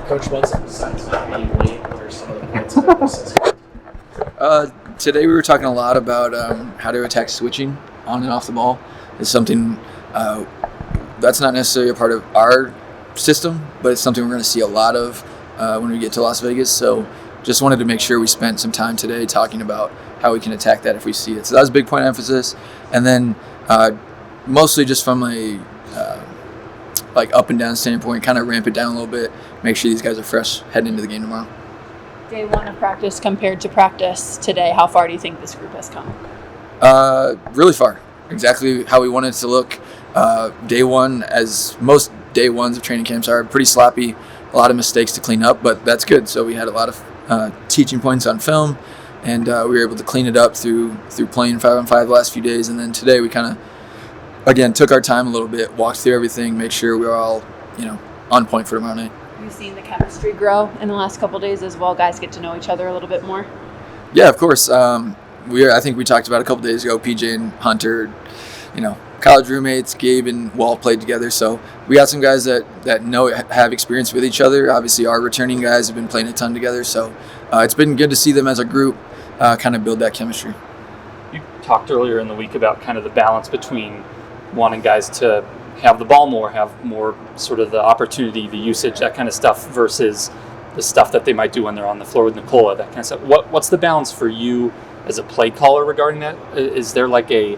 Coach Munson, besides not being late, what are some of the points of emphasis? Today we were talking a lot about how to attack switching on and off the ball. It's something that's not necessarily a part of our system, but it's something we're going to see a lot of when we get to Las Vegas. So just wanted to make sure we spent some time today talking about how we can attack that if we see it. So that was a big point of emphasis. And then mostly just from a like up and down standpoint, kind of ramp it down a little bit, make sure these guys are fresh heading into the game tomorrow. Day one of practice compared to practice today, how far do you think this group has come? Really far. Exactly how we wanted it to look. Day one, as most day ones of training camps are, pretty sloppy, a lot of mistakes to clean up, but that's good. So we had a lot of teaching points on film, and we were able to clean it up through playing 5-on-5 the last few days. And then today we kind of, again, took our time a little bit, walked through everything, make sure we were all, on point for tomorrow night. You've seen the chemistry grow in the last couple of days as well. Guys get to know each other a little bit more. Yeah, of course. I think we talked about a couple days ago, PJ and Hunter, college roommates, Gabe and Walt played together. So we got some guys that have experience with each other. Obviously, our returning guys have been playing a ton together. So it's been good to see them as a group kind of build that chemistry. You talked earlier in the week about kind of the balance between wanting guys to have the ball more, have more sort of the opportunity, the usage, that kind of stuff, versus the stuff that they might do when they're on the floor with Nicola, that kind of stuff. What's the balance for you as a play caller regarding that? Is there like a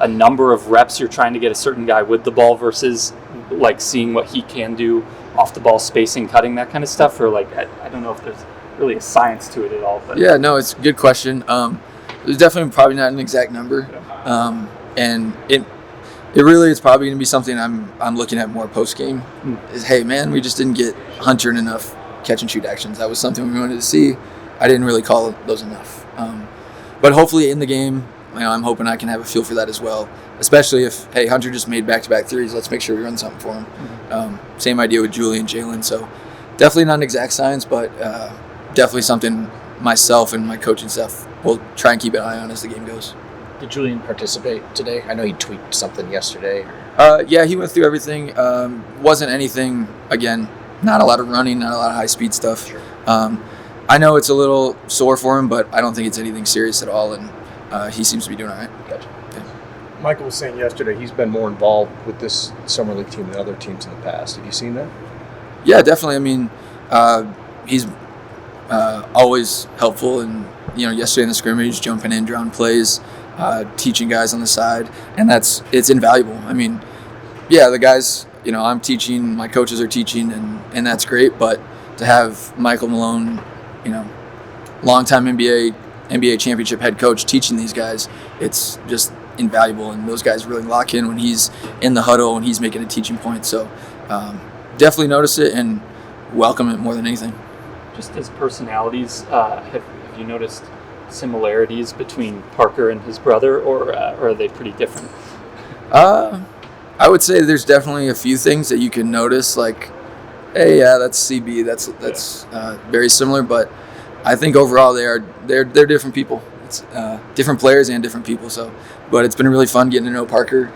number of reps you're trying to get a certain guy with the ball versus like seeing what he can do off the ball, spacing, cutting, that kind of stuff? Or like, I don't know if there's really a science to it at all. But. Yeah, no, it's a good question. There's definitely probably not an exact number. And it really is probably going to be something I'm looking at more post game. Is, hey man, we just didn't get Hunter in enough catch and shoot actions. That was something we wanted to see. I didn't really call those enough. But hopefully in the game, I'm hoping I can have a feel for that as well. Especially if, hey, Hunter just made back-to-back threes. Let's make sure we run something for him. Same idea with Julie and Jalen. So definitely not an exact science, but definitely something myself and my coaching staff will try and keep an eye on as the game goes. Did Julian participate today? I know he tweaked something yesterday. Yeah, he went through everything. Wasn't anything, again, not a lot of running, not a lot of high-speed stuff. Sure. I know it's a little sore for him, but I don't think it's anything serious at all, and he seems to be doing all right. Gotcha. Yeah. Michael was saying yesterday he's been more involved with this summer league team than other teams in the past. Have you seen that? Yeah, definitely. I mean, he's always helpful, and yesterday in the scrimmage, jumping in, drawing plays, teaching guys on the side, and it's invaluable. I mean, yeah, the guys, I'm teaching, my coaches are teaching, and that's great. But to have Michael Malone, longtime NBA championship head coach teaching these guys, it's just invaluable. And those guys really lock in when he's in the huddle and he's making a teaching point. So definitely notice it and welcome it more than anything. Just as personalities, have you noticed similarities between Parker and his brother, or are they pretty different? I would say there's definitely a few things that you can notice, like, hey, yeah, that's CB, that's very similar, but I think overall they're different people. It's different players and different people. So, but it's been really fun getting to know Parker,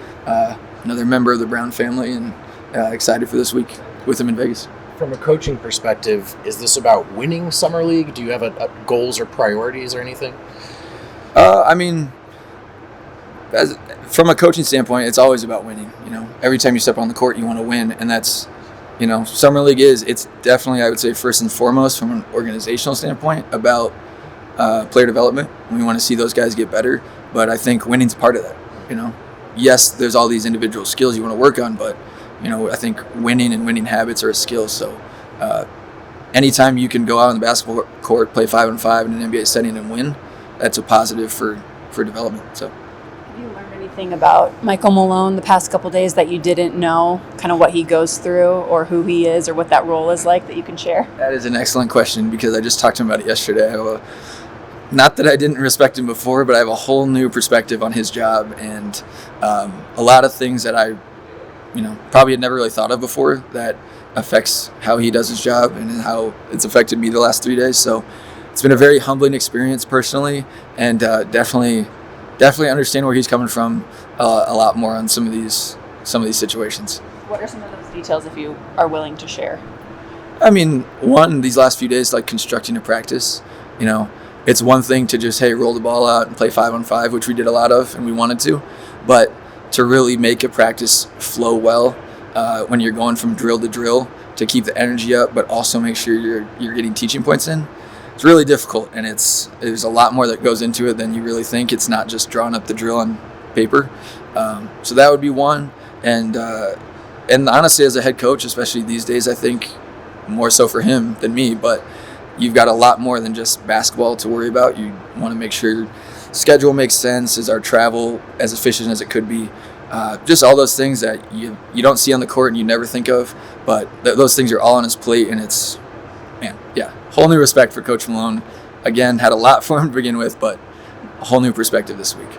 another member of the Brown family, and excited for this week with him in Vegas. From a coaching perspective, is this about winning Summer League? Do you have a goals or priorities or anything? I mean, from a coaching standpoint, it's always about winning. Every time you step on the court, you want to win, and that's, Summer League it's definitely, I would say, first and foremost from an organizational standpoint about player development. We want to see those guys get better, but I think winning's part of that. Yes, there's all these individual skills you want to work on, but I think winning and winning habits are a skill. So anytime you can go out on the basketball court, play 5-on-5 in an NBA setting and win, that's a positive for development. So. Have you learned anything about Michael Malone the past couple days that you didn't know, kind of what he goes through or who he is or what that role is like that you can share? That is an excellent question because I just talked to him about it yesterday. Not that I didn't respect him before, but I have a whole new perspective on his job and a lot of things that I probably had never really thought of before that affects how he does his job and how it's affected me the last 3 days. So it's been a very humbling experience personally, and definitely understand where he's coming from a lot more on some of these situations. What are some of those details if you are willing to share? I mean, these last few days, like constructing a practice, it's one thing to just, hey, roll the ball out and play 5-on-5, which we did a lot of and we wanted to, but to really make a practice flow well when you're going from drill to drill, to keep the energy up, but also make sure you're getting teaching points in. It's really difficult, and there's a lot more that goes into it than you really think. It's not just drawing up the drill on paper. So that would be one. And honestly, as a head coach, especially these days, I think more so for him than me, but you've got a lot more than just basketball to worry about. You want to make sure your schedule makes sense. Is our travel as efficient as it could be? Just all those things that you don't see on the court and you never think of, but those things are all on his plate, and it's, whole new respect for Coach Malone. Again, had a lot for him to begin with, but a whole new perspective this week.